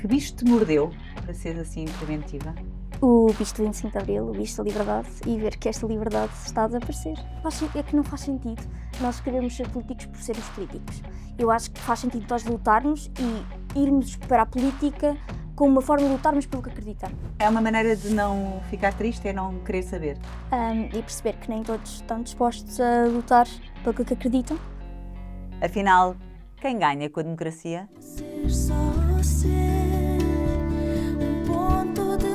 Que bicho te mordeu, para ser assim preventiva? O bicho do 25 de Abril, o bicho da liberdade, e ver que esta liberdade está a desaparecer. É que não faz sentido nós queremos ser políticos por sermos políticos. Eu acho que faz sentido nós lutarmos e irmos para a política como uma forma de lutarmos pelo que acreditamos. É uma maneira de não ficar triste, é não querer saber. E perceber que nem todos estão dispostos a lutar pelo que acreditam. Afinal, quem ganha com a democracia? Ser só ser um ponto de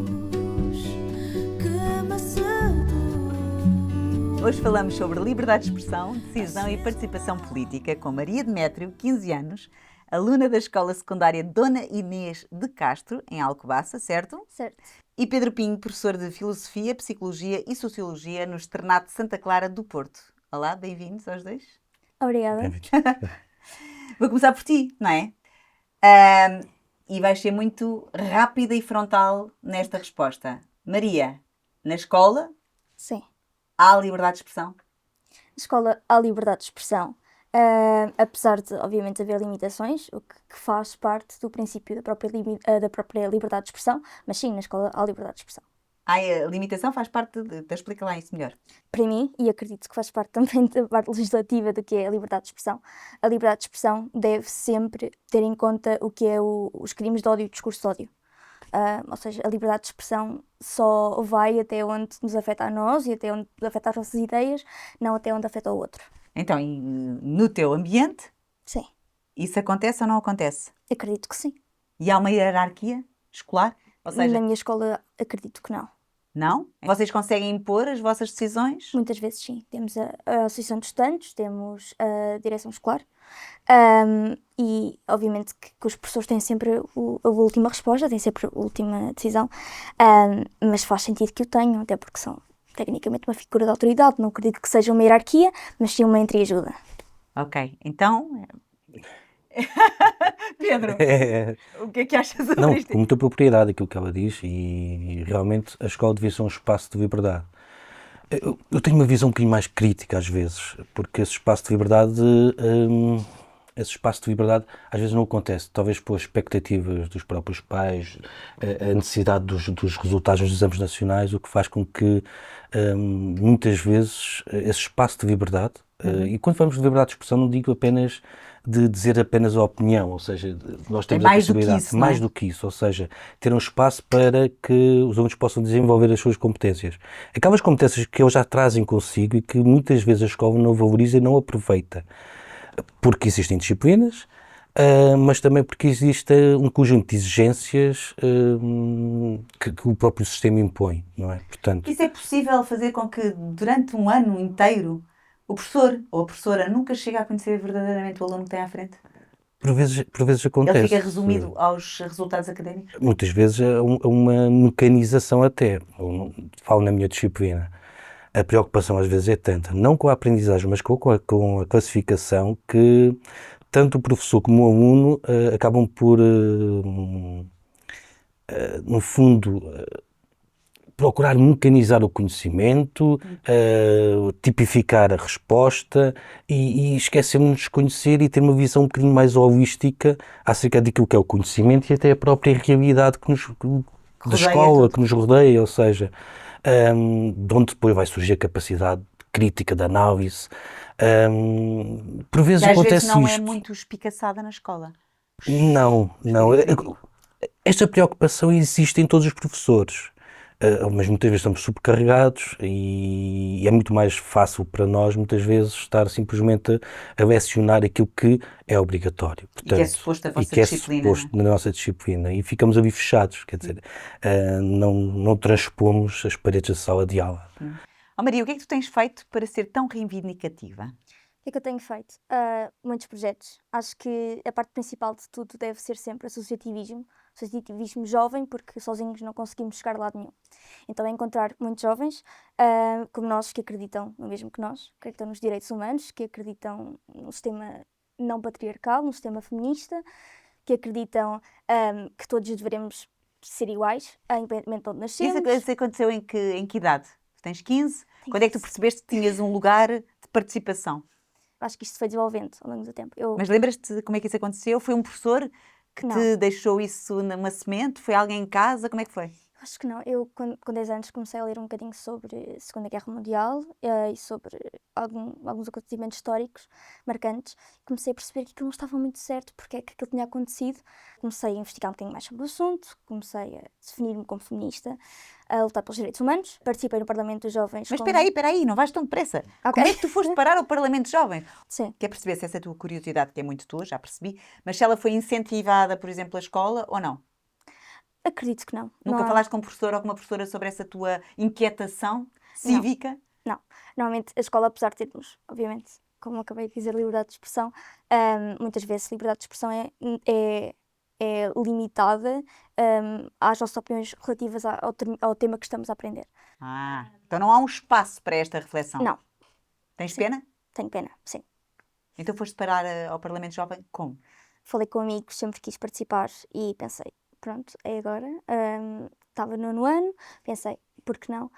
luz que me seduz. Hoje falamos sobre liberdade de expressão, decisão e participação política com Maria Demétrio, 15 anos, aluna da Escola Secundária Dona Inês de Castro, em Alcobaça, certo? Certo. E Pedro Pinho, professor de Filosofia, Psicologia e Sociologia no Externato de Santa Clara do Porto. Olá, bem-vindos aos dois. Obrigada. Vou começar por ti, não é? E vais ser muito rápida e frontal nesta resposta. Maria, na escola Sim. há liberdade de expressão? Na escola há liberdade de expressão, apesar de, obviamente, haver limitações, o que faz parte do princípio da própria liberdade de expressão, mas sim, na escola há liberdade de expressão. A limitação faz parte explica lá isso melhor. Para mim, e acredito que faz parte também da parte legislativa do que é a liberdade de expressão, a liberdade de expressão deve sempre ter em conta o que é os crimes de ódio e o discurso de ódio. Ou seja, a liberdade de expressão só vai até onde nos afeta a nós e até onde nos afeta as nossas ideias, não até onde afeta o outro. Então, e no teu ambiente, Sim, isso acontece ou não acontece? acredito que sim. E há uma hierarquia escolar? Ou seja, Na minha escola, acredito que não. não? Vocês conseguem impor as vossas decisões? Muitas vezes sim. Temos a Associação de Estudantes, temos a Direção Escolar e obviamente que os professores têm sempre a última resposta, têm sempre a última decisão, mas faz sentido que o tenham, até porque são tecnicamente uma figura de autoridade. Não acredito que seja uma hierarquia, mas sim uma entreajuda. Ok, então... Pedro, o que é que achas sobre Não, isto? com muita propriedade aquilo que ela diz e realmente a escola devia ser um espaço de liberdade. Eu tenho uma visão um bocadinho mais crítica às vezes, porque esse espaço de liberdade, às vezes não acontece, talvez por expectativas dos próprios pais, a necessidade dos resultados dos exames nacionais, o que faz com que muitas vezes esse espaço de liberdade, e quando falamos de liberdade de expressão não digo apenas de dizer apenas a opinião, ou seja, nós temos mais a possibilidade, do que isso, não é? mais do que isso, ou seja, ter um espaço para que os alunos possam desenvolver as suas competências. Aquelas competências que eles já trazem consigo e que muitas vezes a escola não valoriza e não aproveita, porque existem disciplinas, mas também porque existe um conjunto de exigências que o próprio sistema impõe, não é? Portanto, Isso é possível fazer com que durante um ano inteiro o professor ou a professora nunca chegue a conhecer verdadeiramente o aluno que tem à frente? por vezes acontece. Ele fica resumido aos resultados académicos? Muitas vezes é uma mecanização até. Eu não falo na minha disciplina. A preocupação às vezes é tanta, não com a aprendizagem, mas com a classificação, que tanto o professor como o aluno acabam por, no fundo, procurar mecanizar o conhecimento, tipificar a resposta e esquecemos de conhecer e ter uma visão um bocadinho mais holística acerca daquilo que é o conhecimento e até a própria realidade da escola, que nos rodeia, ou seja, de onde depois vai surgir a capacidade crítica de análise. Por vezes Que às acontece vezes não isto. é muito espicaçada na escola. Não. Esta preocupação existe em todos os professores, mas muitas vezes estamos subcarregados e é muito mais fácil para nós, muitas vezes, estar simplesmente a lecionar aquilo que é obrigatório. Portanto, E que é suposto a vossa e que é disciplina, suposto na nossa disciplina. E ficamos ali fechados, quer dizer, não transpomos as paredes da sala de aula. Oh Maria, o que é que tu tens feito para ser tão reivindicativa? O que é que eu tenho feito? Muitos projetos. Acho que a parte principal de tudo deve ser sempre associativismo jovem, porque sozinhos não conseguimos chegar a lado nenhum. Então é encontrar muitos jovens como nós, que acreditam no mesmo que nós, que acreditam nos direitos humanos, que acreditam no sistema não patriarcal, no sistema feminista, que acreditam que todos devemos ser iguais, independentemente de onde nascemos. Isso aconteceu em que idade? Tens 15? Quando é que tu percebeste que tinhas um lugar de participação? Acho que isto se foi desenvolvendo ao longo do tempo. Mas lembras-te como é que isso aconteceu? Foi um professor que Não. te deixou isso numa semente? Foi alguém em casa? Como é que foi? Acho que não. Eu, com 10 anos, comecei a ler um bocadinho sobre a Segunda Guerra Mundial e sobre alguns acontecimentos históricos marcantes. Comecei a perceber que aquilo não estava muito certo, porque é que aquilo tinha acontecido. Comecei a investigar um bocadinho mais sobre o assunto, comecei a definir-me como feminista, a lutar pelos direitos humanos. Participei no Parlamento dos Jovens. Mas com- espera aí, não vais tão depressa. Ok. Como é que tu foste parar ao Parlamento de Jovens? Sim, Quer perceber se essa tua curiosidade, que é muito tua, já percebi, mas se ela foi incentivada, por exemplo, a escola ou não? acredito que não. Nunca Não há- falaste com um professor ou com uma professora sobre essa tua inquietação cívica? Não. Normalmente a escola, apesar de termos, obviamente, como acabei de dizer, liberdade de expressão, muitas vezes a liberdade de expressão é limitada às nossas opiniões relativas ao tema que estamos a aprender. Então não há um espaço para esta reflexão. Não, Tens Sim. pena? tenho pena, sim. Então foste parar ao Parlamento Jovem como? Falei com amigos, sempre quis participar e pensei, pronto, é agora. Estava no nono ano, pensei, por que não?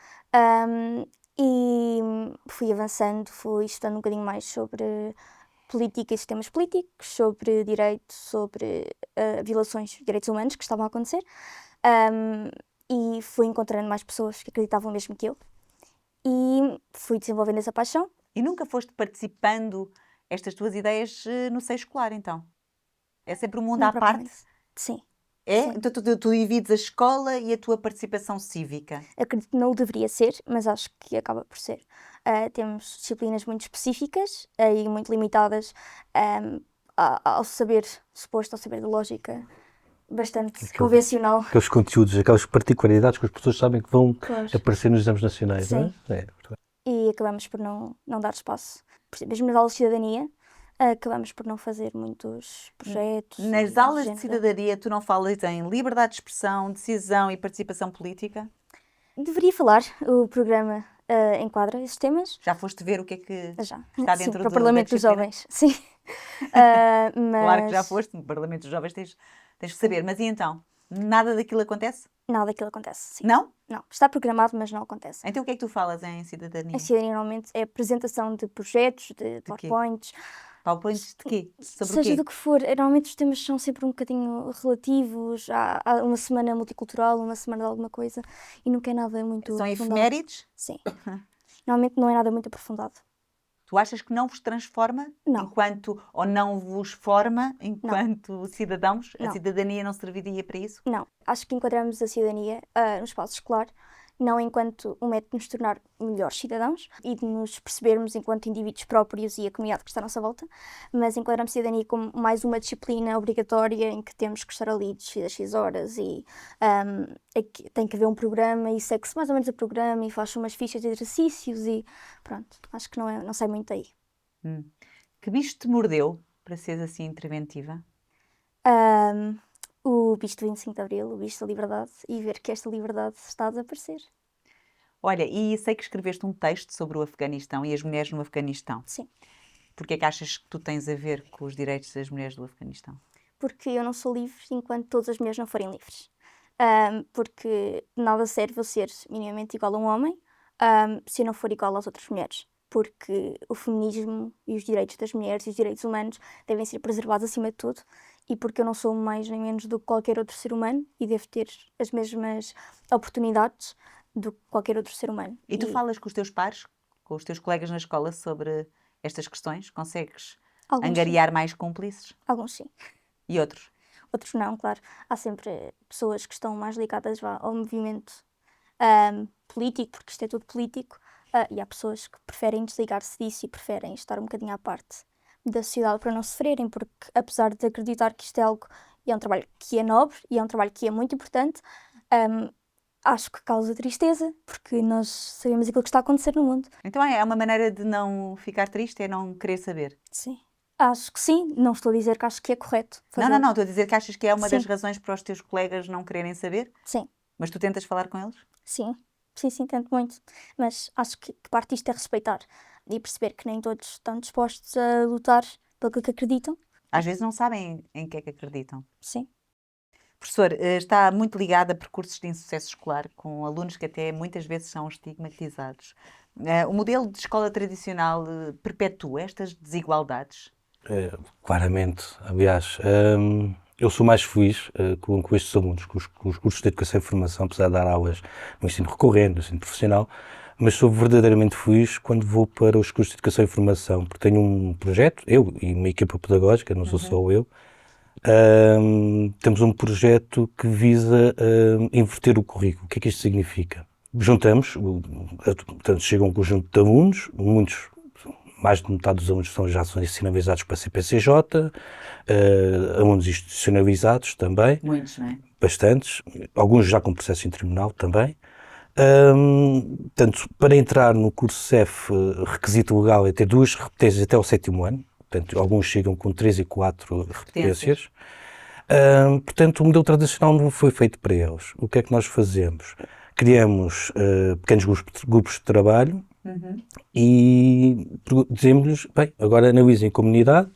E fui avançando, fui estudando um bocadinho mais sobre política e sistemas políticos, sobre direito, sobre violações de direitos humanos que estavam a acontecer. E fui encontrando mais pessoas que acreditavam mesmo que eu. E fui desenvolvendo essa paixão. E nunca foste participando estas tuas ideias no seio escolar, então? É sempre um mundo Não à parte? propriamente. Sim. É? Sim. Então tu divides a escola e a tua participação cívica. Acredito que não o deveria ser, mas acho que acaba por ser. Temos disciplinas muito específicas e muito limitadas ao saber suposto, ao saber de lógica bastante convencional. Aqueles conteúdos, aquelas particularidades que as pessoas sabem que vão Claro. aparecer nos exames nacionais, não é? Sim. É. E acabamos por não dar espaço. Por exemplo, mesmo nas aulas de cidadania, acabamos por não fazer muitos projetos. Nas do aulas de género. cidadania, tu não falas em liberdade de expressão, decisão e participação política? Deveria falar, o programa enquadra esses temas. Já foste ver o que é que Já. está Sim, dentro para o da Parlamento dos disciplina? Jovens. Sim. Claro que já Mas foste, no Parlamento dos Jovens tens que saber. Mas e então? Nada daquilo acontece? nada daquilo acontece. Sim. Não? Não. Está programado, mas não acontece. Então o que é que tu falas em cidadania? A cidadania normalmente é a apresentação de projetos, de quê? PowerPoints, PowerPoints de quê? Sobre o seja quê? do que for. Normalmente os temas são sempre um bocadinho relativos. Há uma semana multicultural, uma semana de alguma coisa e nunca é nada muito São aprofundado. efemérides? Sim. Normalmente não é nada muito aprofundado. Tu achas que não vos transforma Não. enquanto, ou não vos forma enquanto cidadãos? A Não. cidadania não serviria para isso? Não. Acho que enquadramos a cidadania no espaço escolar, não enquanto um método de nos tornar melhores cidadãos e de nos percebermos enquanto indivíduos próprios e a comunidade que está à nossa volta, mas enquadramos a cidadania como mais uma disciplina obrigatória em que temos que estar ali de X a X horas e tem que haver um programa e segue-se mais ou menos o programa e faz umas fichas de exercícios e pronto, acho que não sai muito daí. Que bicho te mordeu para seres assim interventiva? O bicho do 25 de Abril, o bicho da liberdade e ver que esta liberdade está a desaparecer. Olha, e sei que escreveste um texto sobre o Afeganistão e as mulheres no Afeganistão. Sim. Porquê é que achas que tu tens a ver com os direitos das mulheres do Afeganistão? Porque eu não sou livre enquanto todas as mulheres não forem livres. Porque de nada serve eu ser minimamente igual a um homem se eu não for igual às outras mulheres. Porque o feminismo e os direitos das mulheres e os direitos humanos devem ser preservados acima de tudo e porque eu não sou mais nem menos do que qualquer outro ser humano e devo ter as mesmas oportunidades do que qualquer outro ser humano. E tu falas com os teus pares, com os teus colegas na escola sobre estas questões? Consegues Alguns angariar mais cúmplices? sim. Alguns sim. E outros? Outros não, claro. Há sempre pessoas que estão mais ligadas ao movimento político, porque isto é tudo político, e há pessoas que preferem desligar-se disso e preferem estar um bocadinho à parte da sociedade para não sofrerem, porque apesar de acreditar que isto é algo, e é um trabalho que é nobre e é um trabalho que é muito importante, acho que causa tristeza, porque nós sabemos aquilo que está a acontecer no mundo. Então é uma maneira de não ficar triste, é não querer saber. Sim. Acho que sim, não estou a dizer que acho que é correto fazer. Não, estou a dizer que achas que é uma Sim. das razões para os teus colegas não quererem saber, Sim, mas tu tentas falar com eles? sim, tento muito. Mas acho que parte disto é respeitar e perceber que nem todos estão dispostos a lutar pelo que acreditam. Às vezes não sabem em que é que acreditam. Sim, Professor, está muito ligado a percursos de insucesso escolar, com alunos que até muitas vezes são estigmatizados. O modelo de escola tradicional perpetua estas desigualdades? Claramente, aliás, Eu sou mais feliz com estes alunos, com os cursos de Educação e Formação, apesar de dar aulas no ensino recorrente, no ensino profissional, mas sou verdadeiramente feliz quando vou para os cursos de Educação e Formação, porque tenho um projeto, eu e uma equipa pedagógica, não sou só eu, temos um projeto que visa inverter o currículo. O que é que isto significa? Juntamos, portanto, chega um conjunto de alunos, muitos, mais de metade dos alunos já são sinalizados para a CPCJ, alunos institucionalizados também, Muitos, não é? bastantes, alguns já com processo em tribunal também. Portanto, para entrar no curso CEF, requisito legal é ter 2 repetências até ao 7º ano, portanto, alguns chegam com 3 e 4 repetências. Portanto, o modelo tradicional não foi feito para eles. O que é que nós fazemos? Criamos pequenos grupos de trabalho e dizemos-lhes, bem, agora analisem a comunidade,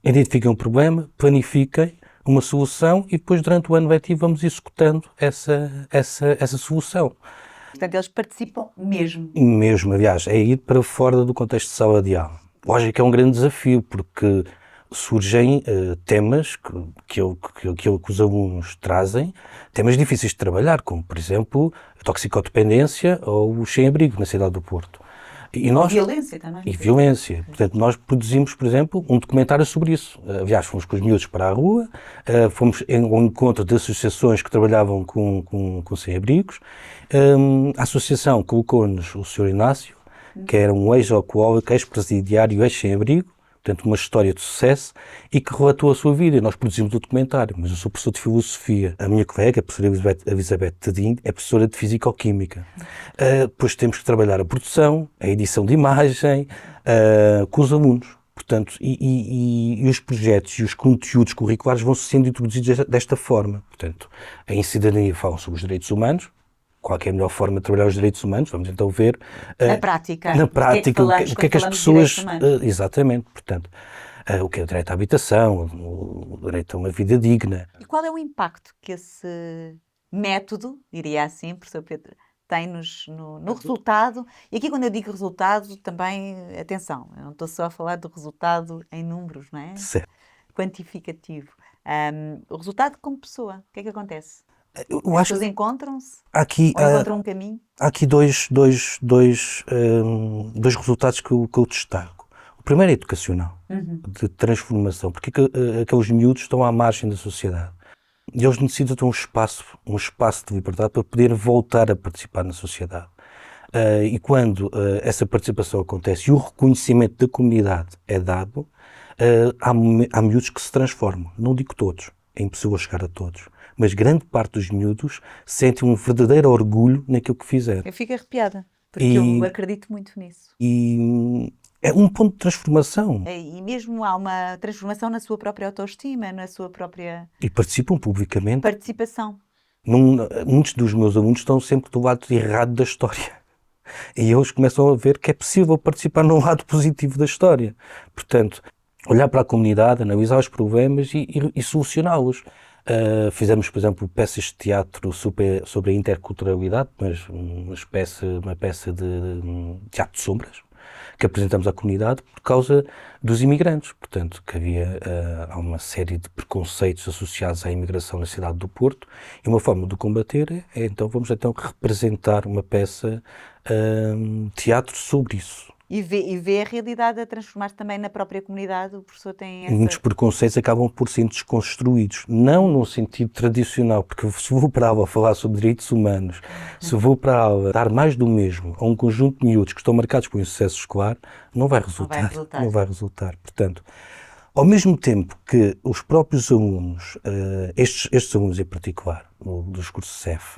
identifiquem um problema, planifiquem uma solução e depois durante o ano letivo vamos executando essa solução. Portanto, eles participam mesmo. Mesmo, aliás, é ir para fora do contexto de sala de aula. Lógico que é um grande desafio, porque surgem temas que os alunos trazem, temas difíceis de trabalhar, como, por exemplo, a toxicodependência ou o sem-abrigo na cidade do Porto. E nós, Violência também. e violência. Portanto, nós produzimos, por exemplo, um documentário sobre isso. Aliás, fomos com os miúdos para a rua, fomos ao encontro de associações que trabalhavam com sem-abrigos. A associação colocou-nos o Sr. Inácio, que era um ex-alcoólico, ex-presidiário, ex-sem-abrigo, portanto, uma história de sucesso, e que relatou a sua vida. Nós produzimos o documentário, mas eu sou professor de filosofia. A minha colega, a professora Elizabeth Tadinho, é professora de fisicoquímica. Depois temos que trabalhar a produção, a edição de imagem, com os alunos. Portanto, e os projetos e os conteúdos curriculares vão sendo introduzidos desta forma. Portanto, em cidadania falam sobre os direitos humanos. Qual é a melhor forma de trabalhar os direitos humanos? Vamos então ver Na prática. na prática o que é que as pessoas... exatamente, portanto, o que é o direito à habitação, o direito a uma vida digna. E qual é o impacto que esse método, diria assim, professor Pedro, tem no resultado? E aqui, quando eu digo resultado, também, atenção, eu não estou só a falar do resultado em números, não é? Certo. Quantificativo. O resultado como pessoa, o que é que acontece? Eu As acho pessoas que encontram-se aqui, ou encontram um caminho? há aqui dois resultados que eu destaco. O primeiro é educacional, de transformação, porque aqueles miúdos estão à margem da sociedade. E eles necessitam de um espaço de liberdade para poder voltar a participar na sociedade. E quando essa participação acontece e o reconhecimento da comunidade é dado, há miúdos que se transformam. Não digo todos, é impossível chegar a todos. Mas grande parte dos miúdos sentem um verdadeiro orgulho naquilo que fizeram. Eu fico arrepiada, porque E- eu acredito muito nisso. E é um ponto de transformação. E mesmo há uma transformação na sua própria autoestima, na sua própria E participam publicamente. participação. Muitos dos meus alunos estão sempre do lado errado da história. E eles começam a ver que é possível participar no lado positivo da história. Portanto, olhar para a comunidade, analisar os problemas e solucioná-los. Fizemos, por exemplo, peças de teatro sobre a interculturalidade, mas uma peça de teatro de sombras, que apresentamos à comunidade por causa dos imigrantes. Portanto, que há uma série de preconceitos associados à imigração na cidade do Porto, e uma forma de o combater vamos representar uma peça teatro sobre isso. E vê a realidade a transformar-se também na própria comunidade. O professor tem Muitos essa... preconceitos acabam por ser desconstruídos, não no sentido tradicional, porque se vou para a aula falar sobre direitos humanos, se vou para a aula dar mais do mesmo a um conjunto de miúdos que estão marcados por insucesso escolar, não vai resultar. Não vai resultar. Portanto, ao mesmo tempo que os próprios alunos, estes alunos em particular, dos cursos CEF,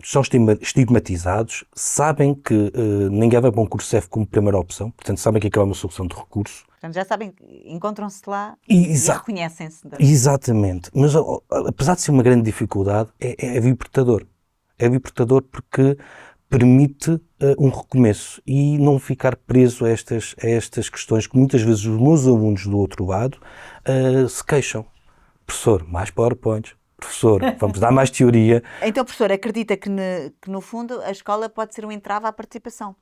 são estigmatizados, sabem que ninguém vai para um curso CEF como primeira opção, portanto sabem que aquilo é uma solução de recurso. Portanto, já sabem, encontram-se lá e reconhecem-se. Exatamente, mas apesar de ser uma grande dificuldade, é libertador. É libertador porque permite um recomeço e não ficar preso a estas questões que muitas vezes os meus alunos do outro lado se queixam. Professor, mais PowerPoints. Professor, vamos dar mais teoria. Então, professor, acredita que no fundo a escola pode ser um entrave à participação?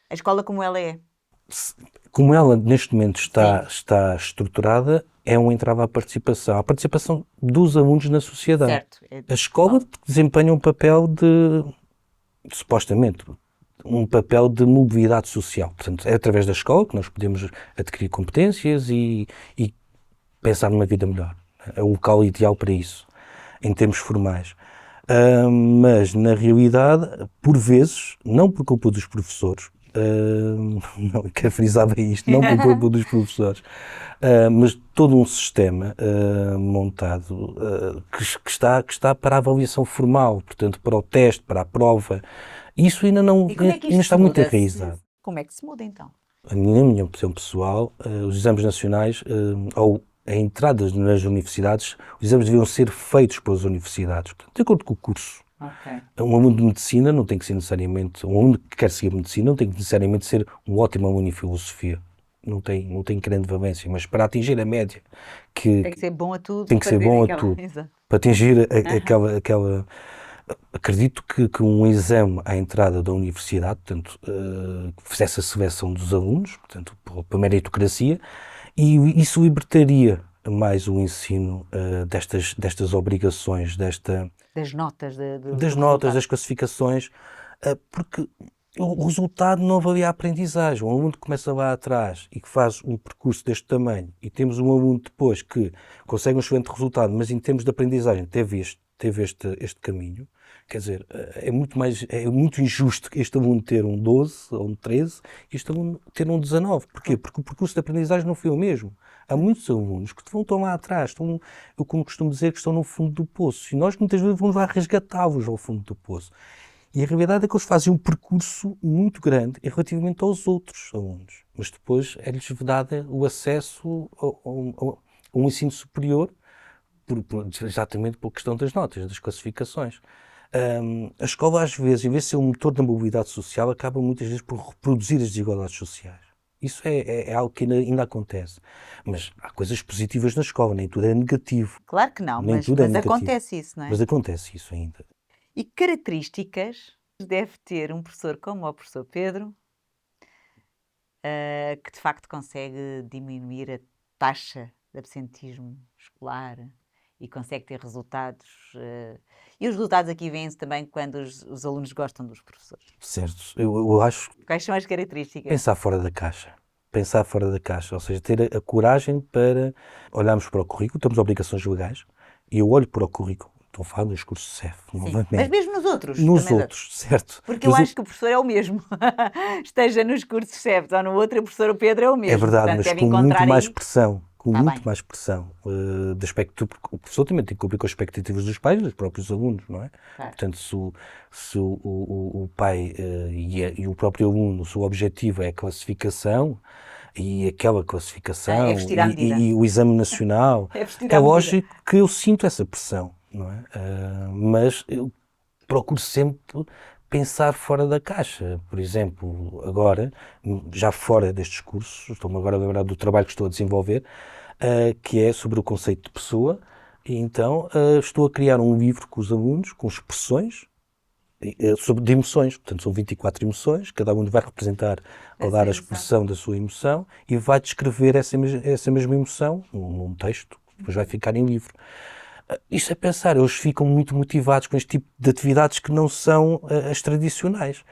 A escola como ela é? como ela neste momento está estruturada, é um entrave à participação. A participação dos alunos na sociedade. Certo. A escola desempenha um papel supostamente, um papel de mobilidade social. Portanto, é através da escola que nós podemos adquirir competências e pensar numa vida melhor. É o local ideal para isso, em termos formais. Mas, na realidade, por vezes, não por culpa dos professores, não, quero frisar bem isto, não por culpa dos professores, mas todo um sistema montado que está para a avaliação formal, portanto, para o teste, para a prova. Isso ainda não E como é que ainda isto está se muito muda? enraizado. Como é que se muda então? Na minha opinião pessoal, os exames nacionais, ou a entrada nas universidades, os exames deviam ser feitos pelas universidades, portanto, de acordo com o curso. Ok. Um aluno de medicina não tem que ser necessariamente, um aluno que quer seguir medicina não tem que necessariamente ser um ótimo aluno em filosofia. Não tem grande valência, mas para atingir a média, Tem que ser bom a tudo. tem que para ser ter bom a aquela- tudo. Exato. Para atingir aquela. Acredito que um exame à entrada da universidade, portanto, que fizesse a seleção dos alunos, portanto, pela meritocracia, e isso libertaria mais o ensino destas obrigações, Das notas, do das notas, resultado. das classificações, porque o resultado não avalia a aprendizagem. Um aluno que começa lá atrás e que faz um percurso deste tamanho, e temos um aluno depois que consegue um excelente resultado, mas em termos de aprendizagem teve este caminho, quer dizer, é muito injusto este aluno ter um 12 ou um 13 e este aluno ter um 19. Porquê? Porque o percurso de aprendizagem não foi o mesmo. Há muitos alunos que estão lá atrás, eu como costumo dizer, que estão no fundo do poço. E nós muitas vezes vamos lá resgatá-los ao fundo do poço. E a realidade é que eles fazem um percurso muito grande relativamente aos outros alunos. Mas depois é-lhes vedado o acesso a um ensino superior, exatamente por questão das notas, das classificações. A escola, às vezes, em vez de ser um motor da mobilidade social, acaba muitas vezes por reproduzir as desigualdades sociais. Isso é algo que ainda acontece. Mas há coisas positivas na escola, nem tudo é negativo. Claro que não, Nem mas, tudo é mas negativo. acontece isso, não é? Mas acontece isso ainda. E que características deve ter um professor como o professor Pedro, que de facto consegue diminuir a taxa de absentismo escolar e consegue ter resultados. E os resultados aqui vêm-se também quando os alunos gostam dos professores. Certo. Eu acho que Quais são as características? pensar fora da caixa. Pensar fora da caixa, ou seja, ter a coragem para olharmos para o currículo, temos obrigações legais, e eu olho para o currículo, estou a falar dos cursos CEF, Sim, novamente. mas mesmo nos outros. Nos também dá. outros, certo. Porque eu Mas acho que o professor é o mesmo. Esteja nos cursos CEPs ou no outro, o professor Pedro é o mesmo. é verdade, Portanto, mas deve com muito encontrar mais aí. pressão. Com Tá muito bem. mais pressão de aspecto, porque o professor também tem que cumprir com as expectativas dos pais, dos próprios alunos, não é? Claro. Portanto, se o pai e o próprio aluno, se o objetivo é a classificação, e aquela classificação, É vestir à medida. e o exame nacional, É vestir é à medida. lógico que eu sinto essa pressão, não é? Mas eu procuro sempre pensar fora da caixa. Por exemplo, agora, já fora destes cursos, estou-me agora a lembrar do trabalho que estou a desenvolver, que é sobre o conceito de pessoa, e então estou a criar um livro com os alunos, com expressões, de emoções. Portanto, são 24 emoções, cada aluno vai representar ou Essa dar a emoção. expressão da sua emoção e vai descrever essa mesma emoção num texto, que depois vai ficar em livro. Isto é pensar, eles ficam muito motivados com este tipo de atividades que não são as tradicionais.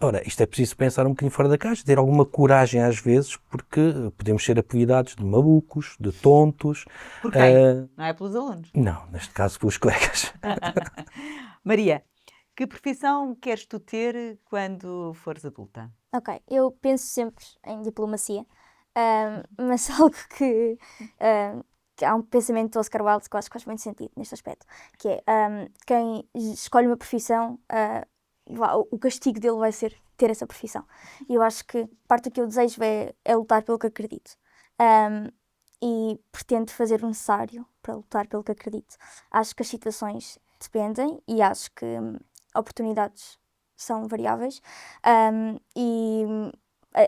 Ora, isto é preciso pensar um bocadinho fora da caixa, ter alguma coragem às vezes, porque podemos ser apelidados de malucos, de tontos. Por quem? Não é pelos alunos. Não, neste caso pelos colegas. Maria, que profissão queres tu ter quando fores adulta? Ok, eu penso sempre em diplomacia, mas algo que há um pensamento do Oscar Wilde que eu acho que faz muito sentido neste aspecto, que é quem escolhe uma profissão, o castigo dele vai ser ter essa profissão. E eu acho que parte do que eu desejo é lutar pelo que acredito. E pretendo fazer o necessário para lutar pelo que acredito. Acho que as situações dependem e acho que oportunidades são variáveis.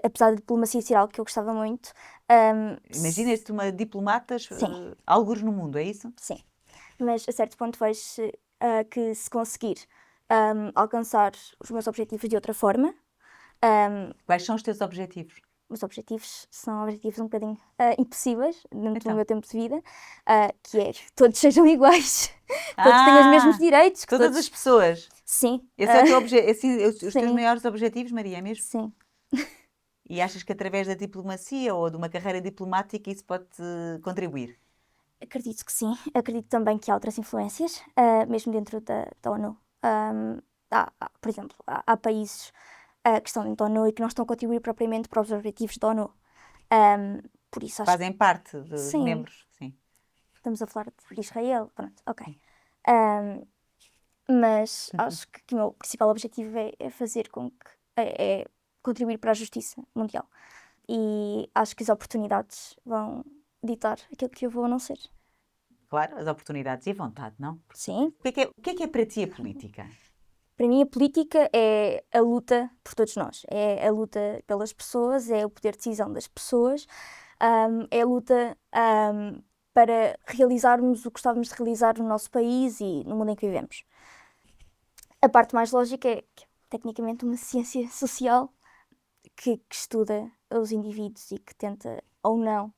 Apesar da diplomacia ser algo que eu gostava muito. Imaginas-te uma diplomata, Sim. algures no mundo, é isso? Sim, mas a certo ponto vejo que se conseguir alcançar os meus objetivos de outra forma, Quais são os teus objetivos? os objetivos são objetivos um bocadinho impossíveis dentro Então. do meu tempo de vida, que é que todos sejam iguais, todos tenham os mesmos direitos, que Todas todos... as pessoas. Sim, Esse é o teu os teus sim. maiores objetivos, Maria, é mesmo? sim. E achas que através da diplomacia ou de uma carreira diplomática isso pode contribuir? Acredito que sim. Acredito também que há outras influências, mesmo dentro da ONU. Por exemplo, há países que estão dentro da ONU e que não estão a contribuir propriamente para os objetivos da ONU. Por isso acho Fazem parte dos Sim. membros, sim. que estamos a falar de Israel. Pronto, ok. Mas acho que o meu principal objetivo é fazer com que... é contribuir para a justiça mundial. E acho que as oportunidades vão ditar aquilo que eu vou ou não ser. Claro, as oportunidades e a vontade, não? Sim. O que é para ti a política? Para mim, a política é a luta por todos nós. É a luta pelas pessoas, é o poder de decisão das pessoas, é a luta para realizarmos o que gostávamos de realizar no nosso país e no mundo em que vivemos. A parte mais lógica é que, tecnicamente, uma ciência social que estuda os indivíduos e que tenta, ou não,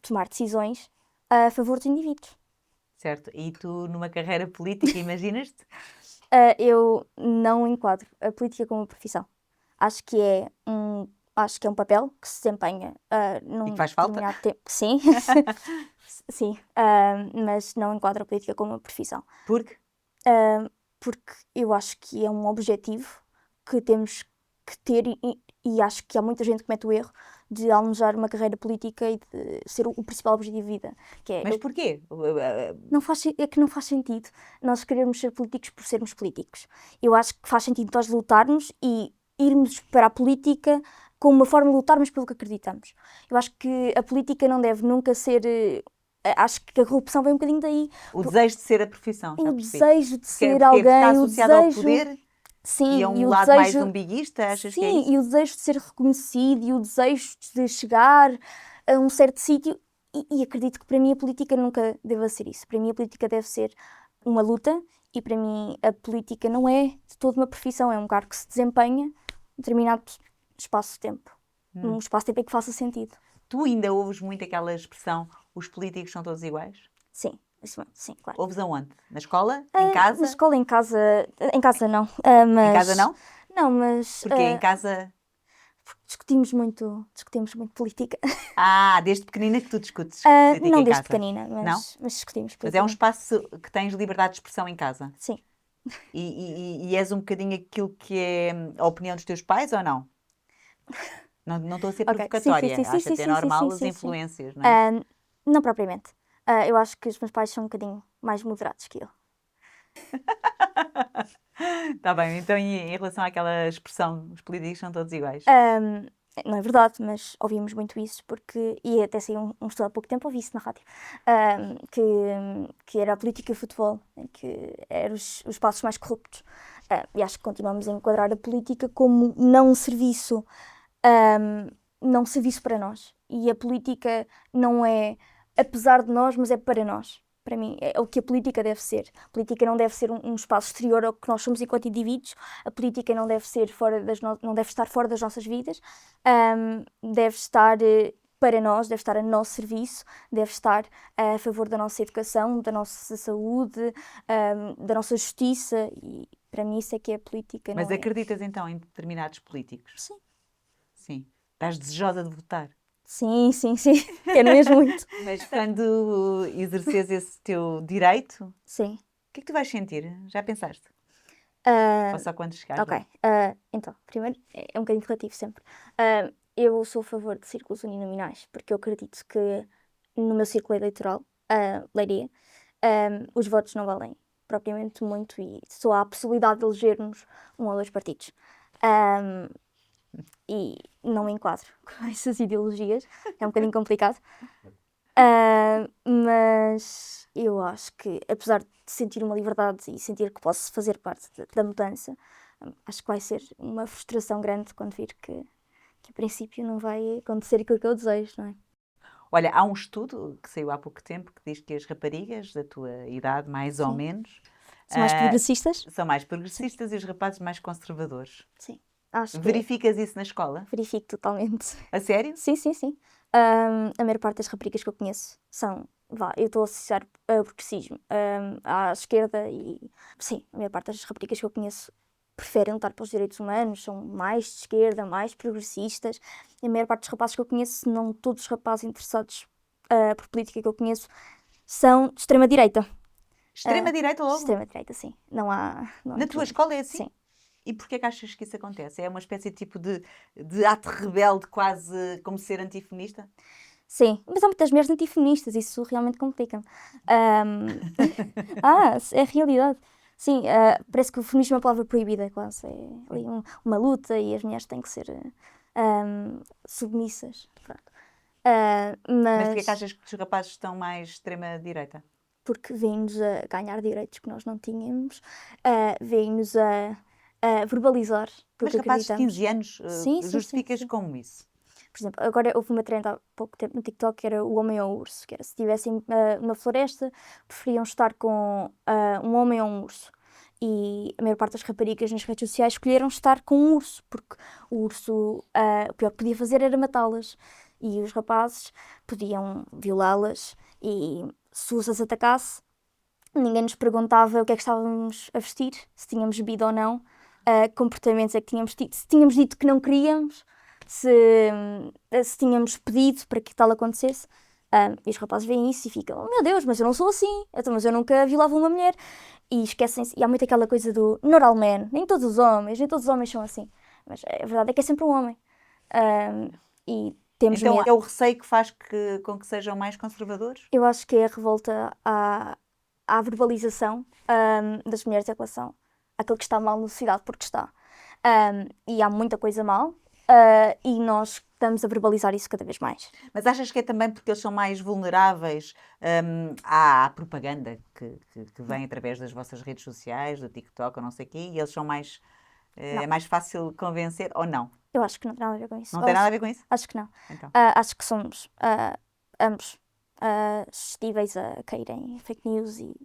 tomar decisões a favor dos indivíduos. Certo? E tu, numa carreira política, imaginas-te? Eu não enquadro a política como uma profissão. Acho que é um papel que se desempenha num que faz falta? determinado tempo. Sim, sim, mas não enquadro a política como uma profissão. Porque? Porque eu acho que é um objetivo que temos que ter e acho que há muita gente que comete o erro de almejar uma carreira política e de ser o principal objetivo de vida. Que é, Mas porquê? é que não faz sentido nós querermos ser políticos por sermos políticos. Eu acho que faz sentido nós lutarmos e irmos para a política como uma forma de lutarmos pelo que acreditamos. Eu acho que a política não deve nunca ser... acho que a corrupção vem um bocadinho daí. O desejo de ser a profissão, já O percebi. desejo de ser Porque alguém, está o associado ao desejo... poder Sim, e a um e o lado mais desejo... umbiguista, achas que é Sim, isso? e o desejo de ser reconhecido e o desejo de chegar a um certo sítio. E acredito que para mim a política nunca deva ser isso. Para mim a política deve ser uma luta e para mim a política não é de toda uma profissão, é um cargo que se desempenha em determinado espaço de tempo. Um espaço de tempo em que faça sentido. Tu ainda ouves muito aquela expressão, os políticos são todos iguais? Sim, sim, claro. Ouves aonde? Na escola? Em casa? Na escola, em casa não. Em casa não? Não, mas Porque em casa... discutimos muito política. Desde pequenina que tu discutes Não política em desde casa? pequenina, Não? mas discutimos Mas é um política. espaço que tens liberdade de expressão em casa? Sim. E és um bocadinho aquilo que é a opinião dos teus pais ou não? Não estou a ser Ok, provocatória, sim, acho sim, até sim, normal sim, as sim. influências, não é? Não propriamente. Eu acho que os meus pais são um bocadinho mais moderados que eu. Está bem, então e em relação àquela expressão, os políticos são todos iguais? Não é verdade, mas ouvimos muito isso porque, e até saiu um estudo há pouco tempo, ouvi isso na rádio, que era a política e o futebol, em que eram os espaços mais corruptos. E acho que continuamos a enquadrar a política como não um serviço para nós. E a política não é apesar de nós, mas é para nós. Para mim, é o que a política deve ser. A política não deve ser um espaço exterior ao que nós somos enquanto indivíduos. A política não deve ser não deve estar fora das nossas vidas. Deve estar para nós, deve estar a nosso serviço, deve estar a favor da nossa educação, da nossa saúde, da nossa justiça. E para mim isso é que é a política. Mas não é? acreditas então em determinados políticos? Sim. Sim. Estás desejosa de votar? Sim. Quero mesmo muito. Mas quando exerces esse teu direito, Sim. o que é que tu vais sentir? Já pensaste? Ou só quando chegares Ok. lá? Então, primeiro, é um bocadinho relativo sempre. Eu sou a favor de círculos uninominais, porque eu acredito que no meu círculo eleitoral, Leiria, os votos não valem propriamente muito e só há a possibilidade de elegermos um ou dois partidos. E não me enquadro com essas ideologias, é um bocadinho complicado. Mas eu acho que, apesar de sentir uma liberdade e sentir que posso fazer parte da mudança, acho que vai ser uma frustração grande quando vir que a princípio não vai acontecer aquilo que eu desejo, não é? Olha, há um estudo que saiu há pouco tempo que diz que as raparigas da tua idade, mais ou Sim. menos, São mais progressistas? são mais progressistas e os rapazes mais conservadores. Sim. Acho que Verificas isso na escola? verifico totalmente. A sério? Sim, sim, sim. A maior parte das raparigas que eu conheço são, eu estou a associar progressismo à esquerda e, sim, a maior parte das raparigas que eu conheço preferem lutar pelos direitos humanos, são mais de esquerda, mais progressistas. E a maior parte dos rapazes que eu conheço, não todos os rapazes interessados por política que eu conheço, são de extrema-direita. Extrema-direita logo? Extrema-direita, sim. Não há Na entre tua outros. escola é assim? Sim. E porquê que achas que isso acontece? É uma espécie tipo de ato rebelde, quase como ser antifeminista? Sim, mas há muitas mulheres antifeministas, isso realmente complica-me. É a realidade. Sim, parece que o feminismo é uma palavra proibida, quase. É ali uma luta e as mulheres têm que ser submissas. Pronto. Mas porquê que Mas achas que os rapazes estão mais extrema-direita? porque vêm-nos a ganhar direitos que nós não tínhamos, vêm-nos a verbalizar aquilo Mas que rapazes de acreditamos. 15 anos, Sim, sim, sim, justificas sim. como isso? Por exemplo, agora houve uma trend há pouco tempo no TikTok que era o homem ou o urso, que era se estivessem numa floresta, preferiam estar com um homem ou um urso. E a maior parte das raparigas nas redes sociais escolheram estar com um urso, porque o urso, o pior que podia fazer era matá-las. E os rapazes podiam violá-las e se o urso as atacasse, ninguém nos perguntava o que é que estávamos a vestir, se tínhamos bebido ou não, que comportamentos é que tínhamos tido, se tínhamos dito que não queríamos, se tínhamos pedido para que tal acontecesse. E os rapazes veem isso e ficam, oh meu Deus, mas eu não sou assim, então, mas eu nunca violava uma mulher. E esquecem-se, e há muito aquela coisa do normal man, nem todos os homens são assim. Mas a verdade é que é sempre um homem. E temos Então medo. é o receio que faz com que sejam mais conservadores? Eu acho que é a revolta à verbalização das mulheres em relação àquilo que está mal na sociedade, porque está. E há muita coisa mal, e nós estamos a verbalizar isso cada vez mais. Mas achas que é também porque eles são mais vulneráveis à propaganda que vem através das vossas redes sociais, do TikTok ou não sei o quê, e eles são mais... Não. é mais fácil convencer ou não? Eu acho que não tem nada a ver com isso. Não tem nada a ver com isso? Acho que não. Então. Acho que somos ambos suscetíveis a caírem em fake news e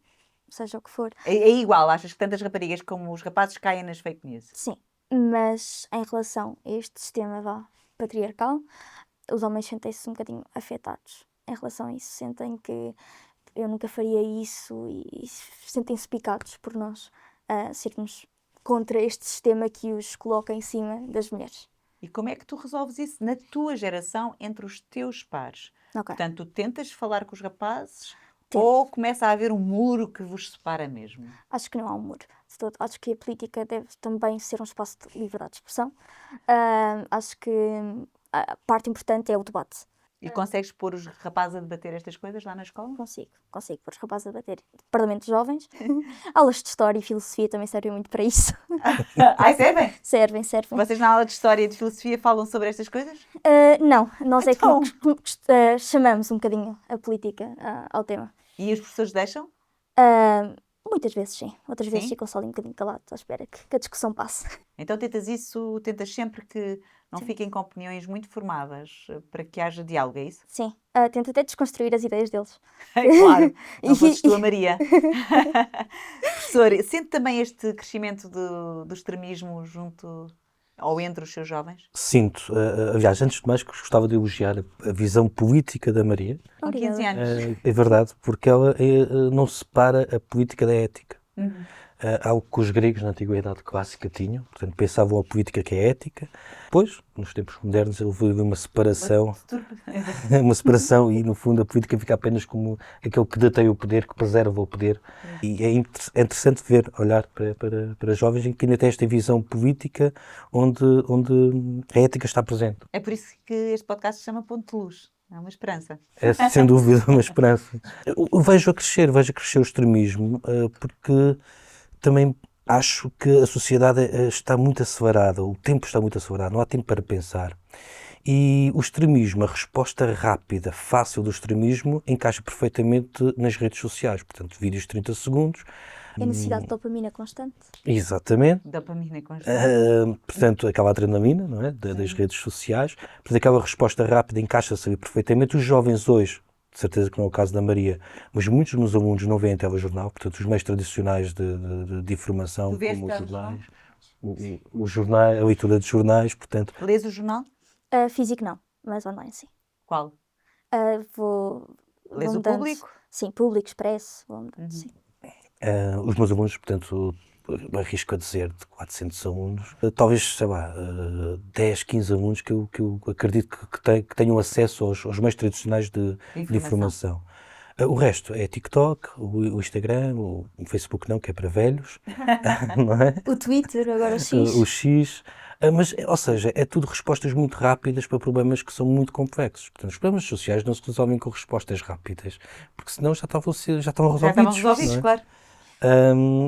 seja o que for. É igual, achas que tantas raparigas como os rapazes caem nas fake news? Sim, mas em relação a este sistema patriarcal, os homens sentem-se um bocadinho afetados em relação a isso. Sentem que eu nunca faria isso e sentem-se picados por nós sermos contra este sistema que os coloca em cima das mulheres. E como é que tu resolves isso na tua geração, entre os teus pares? Ok. Portanto, tu tentas falar com os rapazes Tento. ou começa a haver um muro que vos separa mesmo? Acho que não há um muro de todo. Acho que a política deve também ser um espaço de liberdade de expressão. Acho que a parte importante é o debate. E consegues pôr os rapazes a debater estas coisas lá na escola? Consigo pôr os rapazes a debater. Parlamentos jovens, aulas de história e filosofia também servem muito para isso. Ai, servem? Servem. Vocês na aula de história e de filosofia falam sobre estas coisas? Não, nós Então. é que chamamos um bocadinho a política ao tema. E os professores deixam? Muitas vezes sim, outras vezes Sim? ficam só ali um bocadinho calados à espera que a discussão passe. Então tentas sempre que não fiquem com opiniões muito formadas para que haja diálogo, é isso? Sim, tento até desconstruir as ideias deles. Claro, não fosses tu a Maria. Professor, sente também este crescimento do extremismo junto ou entre os seus jovens? Sinto. Aliás, antes de mais, gostava de elogiar a visão política da Maria. Com 15 Obrigada. anos. É verdade, porque ela não separa a política da ética. Algo que os gregos na Antiguidade Clássica tinham, portanto pensavam a política que é ética. Depois, nos tempos modernos, houve uma separação, e no fundo a política fica apenas como aquele que detém o poder, que preserva o poder. E é interessante olhar para jovens em que ainda têm esta visão política onde a ética está presente. É por isso que este podcast se chama Ponto de Luz. É uma esperança. É sem dúvida uma esperança. Eu vejo a crescer o extremismo, porque também acho que a sociedade está muito acelerada, o tempo está muito acelerado, não há tempo para pensar. E o extremismo, a resposta rápida, fácil do extremismo, encaixa perfeitamente nas redes sociais. Portanto, vídeos de 30 segundos. É a necessidade de dopamina constante. Exatamente. Dopamina constante. Portanto, aquela adrenalina, não é? Das redes sociais. Portanto, aquela resposta rápida encaixa-se ali perfeitamente. Os jovens hoje, de certeza que não é o caso da Maria, mas muitos dos meus alunos não veem telejornal, portanto, os meios tradicionais de informação, Tu vês como os telejornal? jornais. o jornal, a leitura de jornais, portanto, Lês o jornal? Físico não, mas online sim. Qual? Vou Lês o mudando. Público? Sim, Público, Expresso, vou mudando, sim. os meus alunos, portanto, arrisco a dizer de 400 alunos, talvez, sei lá, 10, 15 alunos que eu acredito que tenham acesso aos meios tradicionais de informação. O resto é TikTok, o Instagram, o Facebook não, que é para velhos, não é? O Twitter, agora o X. O X. Mas, ou seja, é tudo respostas muito rápidas para problemas que são muito complexos. Portanto, os problemas sociais não se resolvem com respostas rápidas, porque senão já estavam Já estavam resolvidos. resolvidos, não é? claro.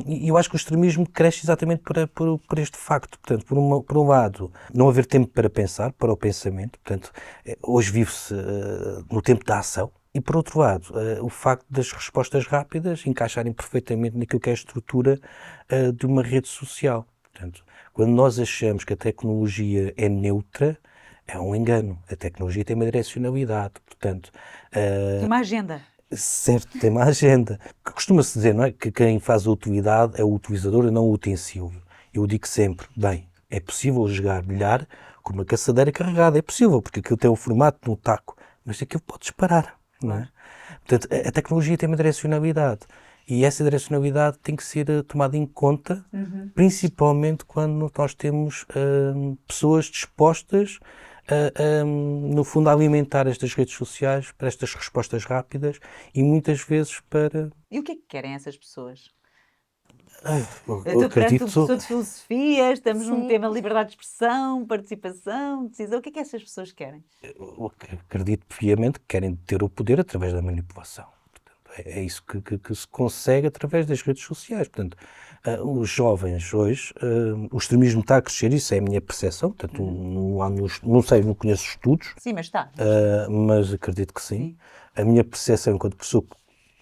E eu acho que o extremismo cresce exatamente por este facto. Portanto, por um lado, não haver tempo para pensar, para o pensamento. Portanto, hoje vive-se no tempo da ação. E, por outro lado, o facto das respostas rápidas encaixarem perfeitamente naquilo que é a estrutura de uma rede social. Portanto, quando nós achamos que a tecnologia é neutra, é um engano. A tecnologia tem uma direcionalidade. Portanto, Tem uma agenda. certo, tem uma agenda. Costuma-se dizer, não é, que quem faz a utilidade é o utilizador e não o utensílio. Eu digo sempre, bem, é possível jogar bilhar com uma caçadeira carregada. É possível, porque aquilo tem o formato de um taco, mas aquilo pode disparar. Não é? Portanto, a tecnologia tem uma direcionalidade e essa direcionalidade tem que ser tomada em conta, principalmente quando nós temos pessoas dispostas no fundo, a alimentar estas redes sociais para estas respostas rápidas e muitas vezes para. E o que é que querem essas pessoas? Eu Tu, acredito. tu professor de filosofia, estamos num Sim. tema liberdade de expressão, participação, decisão. O que é que essas pessoas querem? Eu acredito piamente que querem ter o poder através da manipulação. Portanto, é isso que se consegue através das redes sociais. Portanto, os jovens hoje, o extremismo está a crescer, isso é a minha percepção. Portanto, não sei, não conheço estudos, Sim, mas está. mas acredito que sim. A minha percepção enquanto pessoa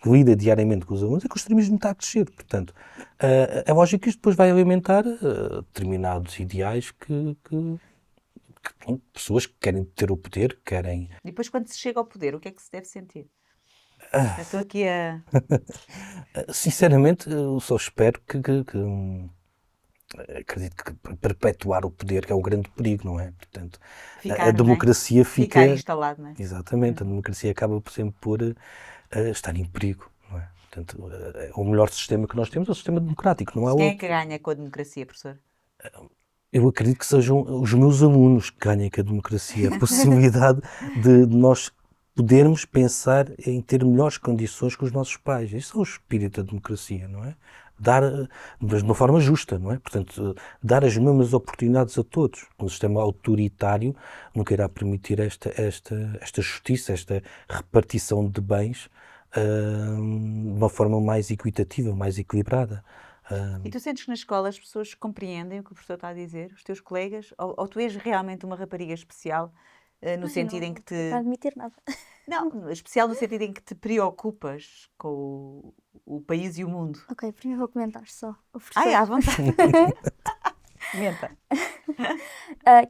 que lida diariamente com os alunos é que o extremismo está a crescer. Portanto, é lógico que isto depois vai alimentar determinados ideais que pessoas que querem ter o poder, querem. E depois, quando se chega ao poder, o que é que se deve sentir? Eu estou aqui a. Sinceramente, eu só espero acredito que perpetuar o poder, que é um grande perigo, não é? Portanto, Ficar, a democracia ficar fica. instalado, não é? Exatamente, a democracia acaba sempre por estar em perigo, não é? Portanto, o melhor sistema que nós temos é o sistema democrático, não há Quem é outro. que ganha com a democracia, professor? Eu acredito que sejam os meus alunos que ganhem com a democracia, a possibilidade de nós podermos pensar em ter melhores condições que os nossos pais. Isso é o espírito da democracia, não é? Dar, mas de uma forma justa, não é? Portanto, dar as mesmas oportunidades a todos. Um sistema autoritário nunca irá permitir esta justiça, esta repartição de bens de uma forma mais equitativa, mais equilibrada. E tu sentes que na escola as pessoas compreendem o que o professor está a dizer, os teus colegas? Ou tu és realmente uma rapariga especial, no sentido em que te. Não admitir nada. Não, especial no sentido em que te preocupas com o país e o mundo. Ok, primeiro vou comentar só o professor. Ai, à vontade. Comenta.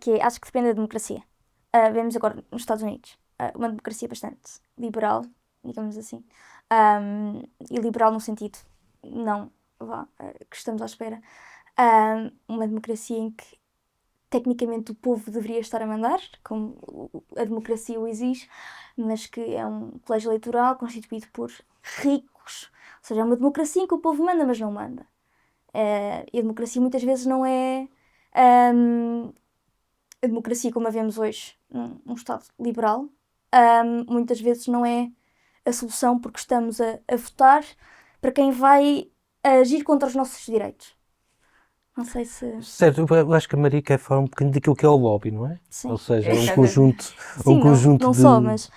Que é, acho que depende da democracia. Vemos agora nos Estados Unidos uma democracia bastante liberal, digamos assim. E liberal no sentido, não, que estamos à espera. Uma democracia em que tecnicamente o povo deveria estar a mandar, como a democracia o exige, mas que é um colégio eleitoral constituído por ricos. Ou seja, é uma democracia em que o povo manda, mas não manda. E a democracia muitas vezes não é a democracia como a vemos hoje num Estado liberal. Muitas vezes não é a solução porque estamos a votar para quem vai agir contra os nossos direitos. Não sei se... Certo, eu acho que a Maria quer falar um bocadinho daquilo que é o lobby, não é? Sim. Ou seja, É um exatamente. conjunto, Sim, conjunto não de... só, mas...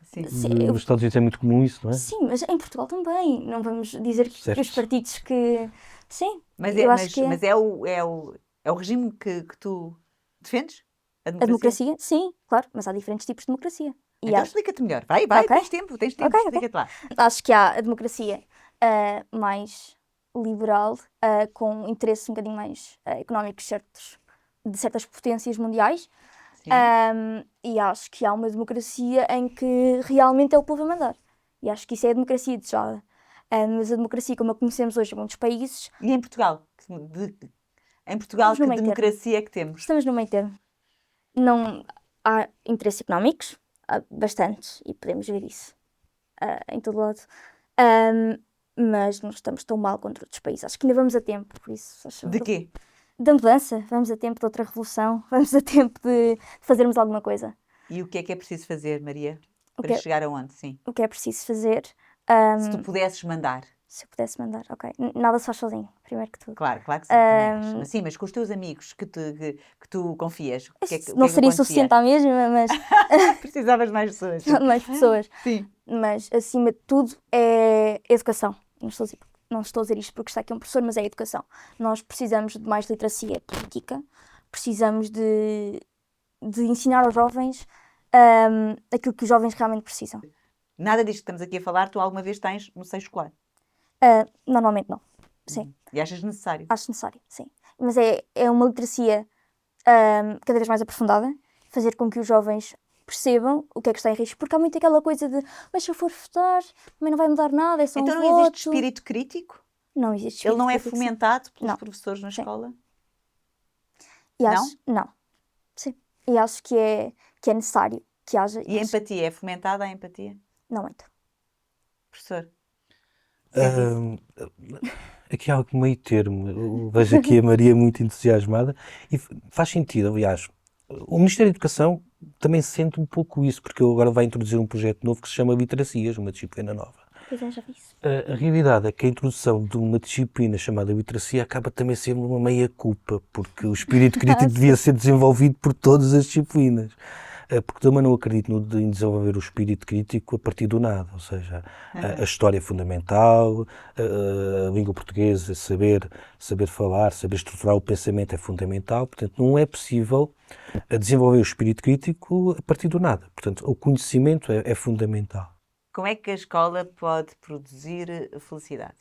Sim. Sim, Nos Estados Unidos é muito comum isso, não é? sim, mas em Portugal também. Não vamos dizer que Certo. os partidos que... Sim, Mas, eu acho que mas é o regime que tu defendes? A a democracia? democracia, sim, claro, mas há diferentes tipos de democracia. E Então há- explica-te melhor. Vai, Ok. tens tempo, Ok. explica-te lá. Acho que há a democracia mais liberal, com interesses um bocadinho mais económicos de certas potências mundiais. Sim. E acho que há uma democracia em que realmente é o povo a mandar. E acho que isso é a democracia desejada. Mas a democracia como a conhecemos hoje em muitos países, E em Portugal? Em Portugal, Estamos no que meio termo. democracia é que temos? Estamos no meio termo. Não há interesses económicos, há bastantes, e podemos ver isso em todo lado. Mas não estamos tão mal contra outros países. Acho que ainda vamos a tempo, por isso. faz favor. De quê? Da mudança, vamos a tempo de outra revolução, vamos a tempo de fazermos alguma coisa. E o que é preciso fazer, Maria? O Para que é- chegar aonde? Sim. O que é preciso fazer? Se tu pudesses mandar. Se eu pudesse mandar, ok. Nada se faz sozinho, primeiro que tudo. Claro que sim, também acho. Mas sim, mas com os teus amigos que tu confias, o que é que Não seria acontecia? suficiente à mesma, mas Precisavas de mais pessoas. mais pessoas. Sim. Mas, acima de tudo, é educação. Não estou a dizer isto porque está aqui um professor, mas é educação. Nós precisamos de mais literacia política, precisamos de ensinar aos jovens aquilo que os jovens realmente precisam. Nada disto que estamos aqui a falar, tu alguma vez tens no seio escolar. Normalmente não. Sim, E achas necessário. acho necessário, sim. Mas é uma literacia cada vez mais aprofundada, fazer com que os jovens percebam o que é que está em risco, porque há muito aquela coisa de, mas se eu for votar, também não vai mudar nada, é só Então um não voto. existe espírito crítico? Não existe Ele espírito não é crítico, sim. fomentado pelos Não. professores na Sim. escola? E acho, não? Sim. E acho que é necessário que haja. E a empatia? É fomentada a empatia? Não muito. Professor? Aqui há algo meio termo. Eu vejo aqui a Maria muito entusiasmada e faz sentido, aliás. O Ministério da Educação também sente um pouco isso, porque ele agora vai introduzir um projeto novo que se chama Literacias, uma disciplina nova. Pois é, já vi isso. A realidade é que a introdução de uma disciplina chamada literacia acaba também sendo uma meia-culpa, porque o espírito crítico devia ser desenvolvido por todas as disciplinas. Porque também não acredito em desenvolver o espírito crítico a partir do nada, ou seja, a história é fundamental, a língua portuguesa, saber falar, saber estruturar o pensamento é fundamental, portanto não é possível desenvolver o espírito crítico a partir do nada, portanto o conhecimento é fundamental. Como é que a escola pode produzir felicidade?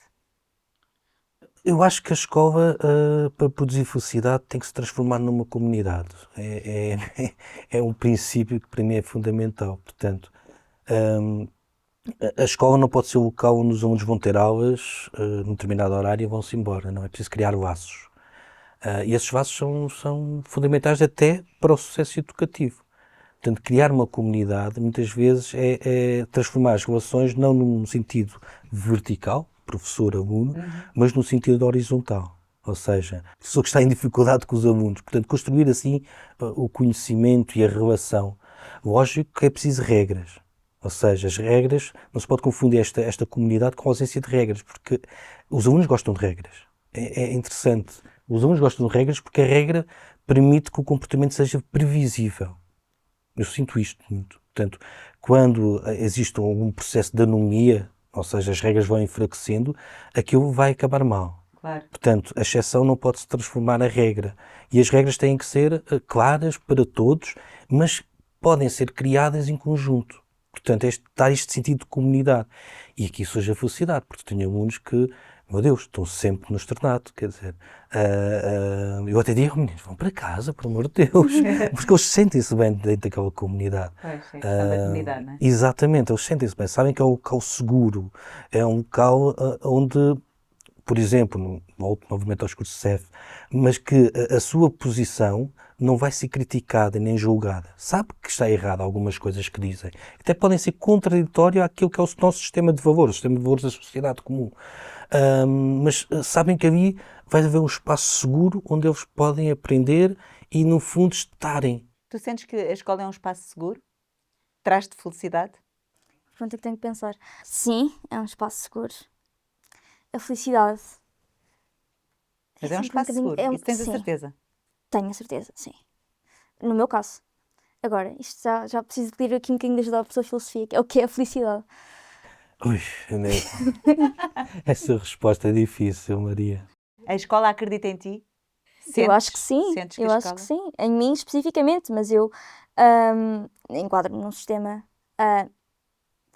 Eu acho que a escola, para produzir felicidade, tem que se transformar numa comunidade. É um princípio que para mim é fundamental. Portanto, a escola não pode ser o local onde os alunos vão ter aulas num determinado horário e vão-se embora. Não é preciso criar laços. E esses laços são fundamentais até para o sucesso educativo. Portanto, criar uma comunidade, muitas vezes, é transformar as relações não num sentido vertical, professor-aluno, mas no sentido horizontal. Ou seja, a pessoa que está em dificuldade com os alunos. Portanto, construir assim o conhecimento e a relação. Lógico que é preciso regras. Ou seja, as regras, não se pode confundir esta comunidade com a ausência de regras, porque os alunos gostam de regras. É interessante. Os alunos gostam de regras porque a regra permite que o comportamento seja previsível. Eu sinto isto muito. Portanto, quando existe algum processo de anomia, ou seja, as regras vão enfraquecendo, aquilo vai acabar mal. Claro. Portanto, a exceção não pode se transformar na regra. E as regras têm que ser claras para todos, mas podem ser criadas em conjunto. Portanto, dar este sentido de comunidade. E aqui surge a felicidade, porque tenho alunos que, meu Deus, estão sempre no externato, quer dizer, eu até digo, meninos, vão para casa, pelo amor de Deus, porque eles sentem-se bem dentro daquela comunidade. Pois, é a questão da comunidade, não é? Exatamente, eles sentem-se bem, sabem que é um local seguro, é um local onde, por exemplo, volto novamente aos cursos CEF, mas que a sua posição não vai ser criticada nem julgada. Sabe que está errado algumas coisas que dizem. Até podem ser contraditórias àquilo que é o nosso sistema de valores, o sistema de valores da sociedade comum. Mas sabem que ali vai haver um espaço seguro onde eles podem aprender e, no fundo, estarem. Tu sentes que a escola é um espaço seguro? Traz-te felicidade? Pronto, é que tenho que pensar. Sim, é um espaço seguro. A felicidade. Mas é um sempre um espaço bocadinho- seguro, isso tens a sim. certeza. Tenho a certeza, sim. No meu caso. Agora, isto já preciso pedir aqui um bocadinho de ajuda à pessoa de filosofia, que é o que é a felicidade. Ui, essa resposta é difícil, Maria. A escola acredita em ti? Eu acho que sim, Sentes que eu a acho que escola- sim. Em mim especificamente, mas eu enquadro-me num sistema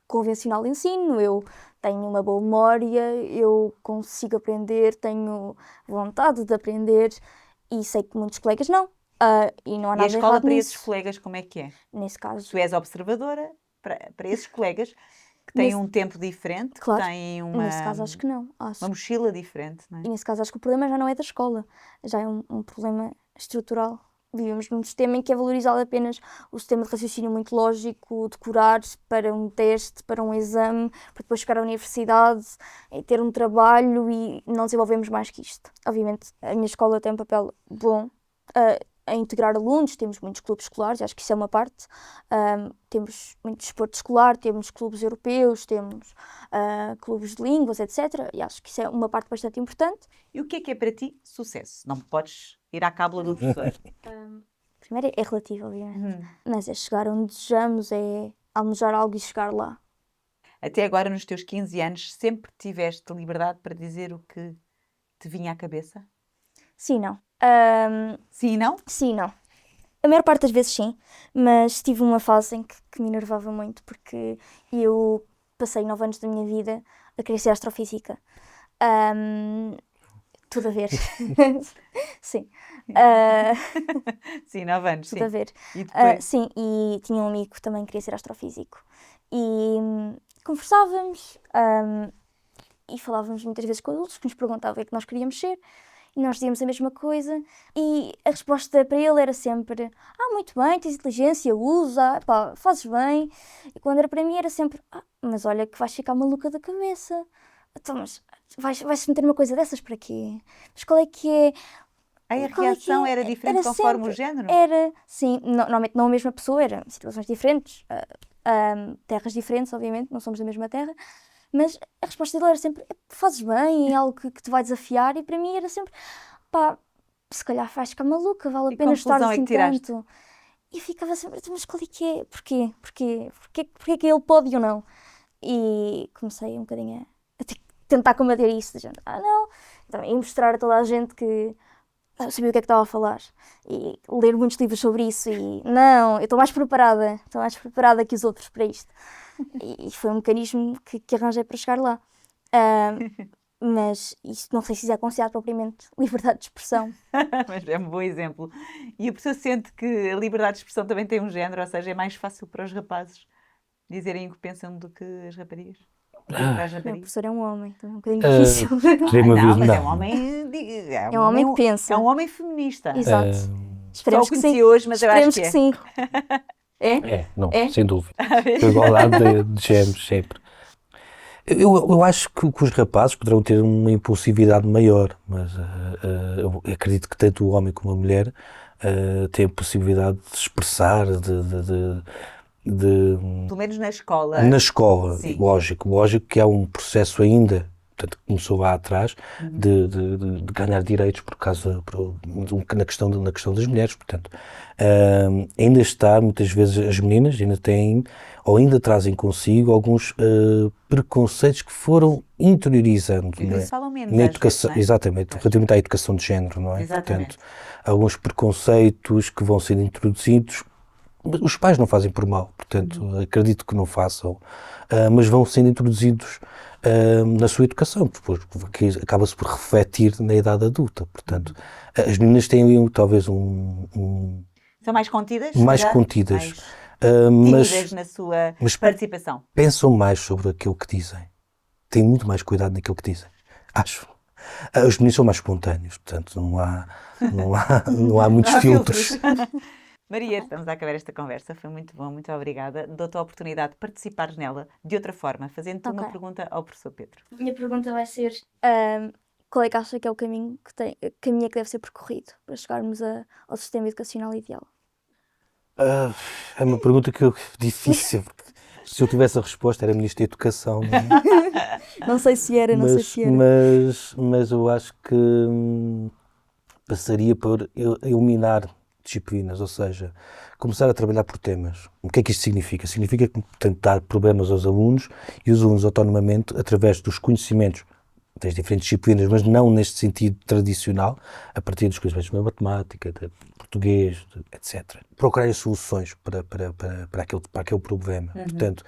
convencional de ensino, eu tenho uma boa memória, eu consigo aprender, tenho vontade de aprender e sei que muitos colegas não. E não há E a nada escola errado para esses nisso. colegas como é que é? Nesse caso, Tu és observadora para esses colegas Que têm Nesse- um tempo diferente, que Claro. têm Nesse caso, acho que não. Acho. uma mochila diferente, não é? E nesse caso, acho que o problema já não é da escola, já é um problema estrutural. Vivemos num sistema em que é valorizado apenas o sistema de raciocínio muito lógico, decorar para um teste, para um exame, para depois chegar à universidade e ter um trabalho, e não desenvolvemos mais que isto. Obviamente, a minha escola tem um papel bom a integrar alunos, temos muitos clubes escolares, acho que isso é uma parte. Temos muito desporto escolar, temos clubes europeus, temos clubes de línguas, etc. E acho que isso é uma parte bastante importante. E o que é para ti sucesso? Não podes ir à cábula do professor. Primeiro é relativo, obviamente, Uhum. mas é chegar onde desejamos, é almejar algo e chegar lá. Até agora, nos teus 15 anos, sempre tiveste liberdade para dizer o que te vinha à cabeça? Sim, não. Sim e não? Sim, não. A maior parte das vezes sim, mas tive uma fase em que me enervava muito, porque eu passei 9 anos da minha vida a querer ser astrofísica. Tudo a ver. Sim. Sim, 9 anos, Tudo a sim. ver. E depois? Sim, e tinha um amigo que também queria ser astrofísico. E conversávamos e falávamos muitas vezes com adultos que nos perguntavam o que é que nós queríamos ser, e nós dizíamos a mesma coisa, e a resposta para ele era sempre: muito bem, tens inteligência, usa, pá, fazes bem. E quando era para mim era sempre: mas olha que vais ficar maluca da cabeça. Então, mas vais meter uma coisa dessas para quê? Mas qual é que é? Aí a Qual é que reação é? era diferente Era conforme sempre- o género? Era, sim, normalmente não a mesma pessoa, eram situações diferentes, terras diferentes, obviamente, não somos da mesma terra, mas a resposta dele era sempre: fazes bem, é algo que te vai desafiar, e para mim era sempre: pá, se calhar vais ficar maluca, vale E a pena estar conclusão é que assim tiraste? tanto. E eu ficava sempre: mas qual é que é? Porquê? Porquê que ele pode e eu não? E comecei um bocadinho a tentar combater isso, de gente, não, então, e mostrar a toda a gente que eu sabia o que é que estava a falar, e ler muitos livros sobre isso, e não, eu estou mais preparada que os outros para isto. E foi um mecanismo que arranjei para chegar lá. Mas isso não sei se é considerado propriamente liberdade de expressão. Mas é um bom exemplo. E a pessoa sente que a liberdade de expressão também tem um género, ou seja, é mais fácil para os rapazes dizerem o que pensam do que as raparigas? Do que para as O meu raparigas? professor é um homem, então é um bocadinho difícil. Poderia-me Não, haver- mas é um não. homem. É um homem que pensa. É um homem feminista. Exato. Só Esperemos o que conheci sim. hoje, mas eu acho Esperemos que que é. sim. É? Não, É? sem dúvida. A igualdade de géneros, sempre. Eu acho que os rapazes poderão ter uma impulsividade maior, mas eu acredito que tanto o homem como a mulher têm a possibilidade de se expressar, Pelo menos na escola. na escola. Sim. Lógico que há um processo ainda, portanto, que começou lá atrás, de ganhar direitos por causa, na questão das mulheres, portanto. Ainda está, muitas vezes as meninas ainda têm, ou ainda trazem consigo alguns preconceitos que foram interiorizando, E por não é? isso falam menos, Na às educação, vezes, não é? exatamente, relativamente à educação de género, não é? Exatamente. Portanto, alguns preconceitos que vão sendo introduzidos, os pais não fazem por mal, portanto, acredito que não façam, mas vão sendo introduzidos na sua educação, depois, que acaba-se por refletir na idade adulta, portanto, as meninas têm talvez São mais contidas? mais se calhar? contidas, Mais tímidas mas na sua mas- participação. pensam mais sobre aquilo que dizem, têm muito mais cuidado naquilo que dizem, acho. Os meninos são mais espontâneos, portanto, não há muitos Não há filtros. Maria, estamos a acabar esta conversa. Foi muito bom, muito obrigada. Dou-te a oportunidade de participares nela de outra forma, fazendo-te uma Ok. pergunta ao professor Pedro. A minha pergunta vai ser: qual é que acha que é o caminho que deve ser percorrido para chegarmos ao sistema educacional ideal? É uma pergunta difícil, porque se eu tivesse a resposta era Ministro da Educação, não é? Não sei se era, não sei se era. mas eu acho que passaria por eliminar disciplinas, ou seja, começar a trabalhar por temas. O que é que isto significa? Significa que tentar problemas aos alunos e os alunos autonomamente, através dos conhecimentos das diferentes disciplinas, mas não neste sentido tradicional, a partir dos conhecimentos de matemática, de português, etc. Procurarem soluções para aquele problema. Portanto,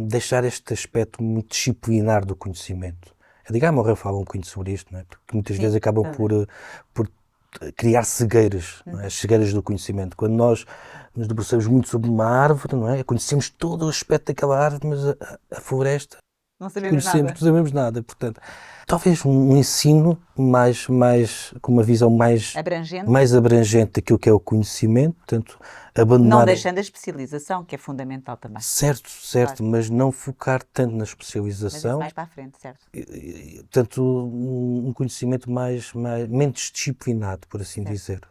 deixar este aspecto muito disciplinar do conhecimento. A Edgar Morin fala um bocadinho sobre isto, não é? Porque muitas vezes acabam por criar cegueiras, não é? As cegueiras do conhecimento. Quando nós nos debruçamos muito sobre uma árvore, não é? Conhecemos todo o aspecto daquela árvore, mas a floresta Não sabemos conhecemos, nada. não sabemos nada. Portanto, talvez um ensino com uma visão Abrangente. mais abrangente daquilo que é o conhecimento, portanto, Não abandonar. deixando a especialização, que é fundamental também. Certo, Claro. mas não focar tanto na Mas isso especialização. mais para a frente, certo? Portanto, um conhecimento menos disciplinado, por assim Certo. dizer.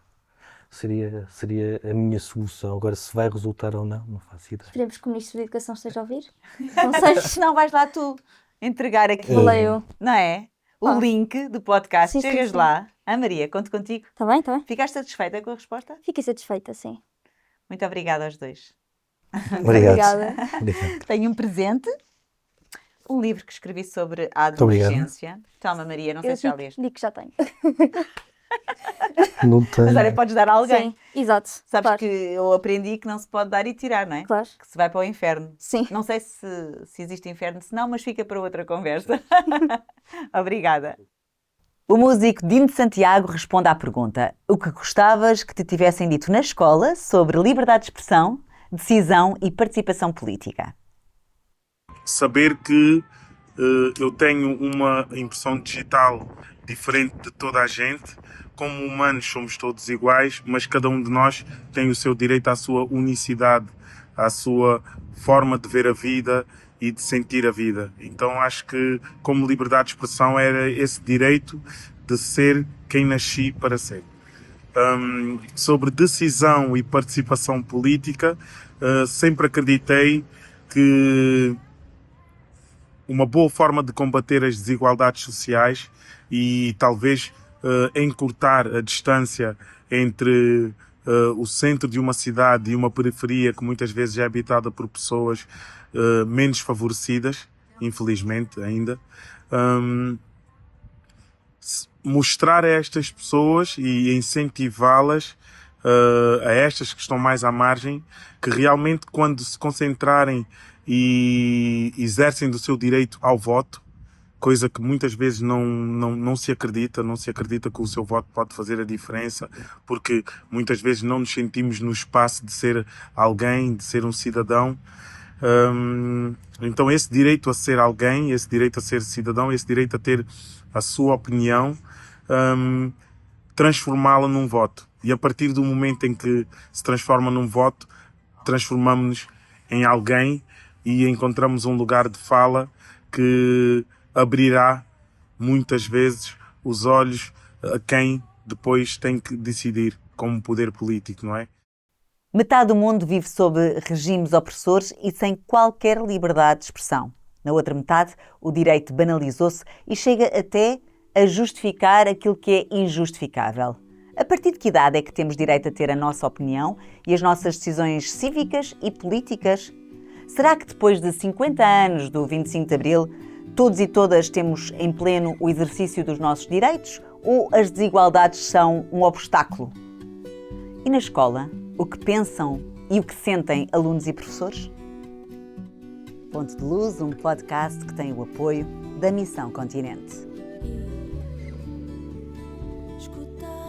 Seria a minha solução. Agora, se vai resultar ou não faço ideia. Esperemos que o Ministro da Educação esteja a ouvir. Não sei. Se não vais lá tu entregar aqui, Vou lá eu. não é? O Claro. link do podcast. Sim, sim, Chegas sim. lá. Maria, conto contigo. Está bem, está bem. Ficaste satisfeita com a resposta? Fiquei satisfeita, sim. Muito obrigada aos dois. Obrigado. Obrigada. Obrigado. Tenho um presente. Um livro que escrevi sobre a obrigado. adolescência. Toma, Maria, não sei Eu se já leste. digo que já tenho. Não Mas tenho. olha, podes dar a alguém. Sim, exato. Sabes claro. que eu aprendi que não se pode dar e tirar, não é? Claro. Que se vai para o inferno. Sim. Não sei se existe inferno, se não, mas fica para outra conversa. Obrigada. O músico Dino de Santiago responde à pergunta: o que gostavas que te tivessem dito na escola sobre liberdade de expressão, decisão e participação política? Saber que eu tenho uma impressão digital diferente de toda a gente. Como humanos somos todos iguais, mas cada um de nós tem o seu direito à sua unicidade, à sua forma de ver a vida e de sentir a vida. Então acho que como liberdade de expressão era esse direito de ser quem nasci para ser. Sobre decisão e participação política, sempre acreditei que uma boa forma de combater as desigualdades sociais e talvez encurtar a distância entre o centro de uma cidade e uma periferia que muitas vezes é habitada por pessoas menos favorecidas, infelizmente ainda, mostrar a estas pessoas e incentivá-las, a estas que estão mais à margem, que realmente quando se concentrarem e exercem do seu direito ao voto, coisa que muitas vezes não se acredita que o seu voto pode fazer a diferença, porque muitas vezes não nos sentimos no espaço de ser alguém, de ser um cidadão. Então esse direito a ser alguém, esse direito a ser cidadão, esse direito a ter a sua opinião, transformá-la num voto. E a partir do momento em que se transforma num voto, transformamos-nos em alguém e encontramos um lugar de fala que abrirá muitas vezes os olhos a quem depois tem que decidir como poder político, não é? Metade do mundo vive sob regimes opressores e sem qualquer liberdade de expressão. Na outra metade, o direito banalizou-se e chega até a justificar aquilo que é injustificável. A partir de que idade é que temos direito a ter a nossa opinião e as nossas decisões cívicas e políticas? Será que depois de 50 anos do 25 de Abril, todos e todas temos em pleno o exercício dos nossos direitos ou as desigualdades são um obstáculo? E na escola, o que pensam e o que sentem alunos e professores? Ponto de Luz, um podcast que tem o apoio da Missão Continente. Escutar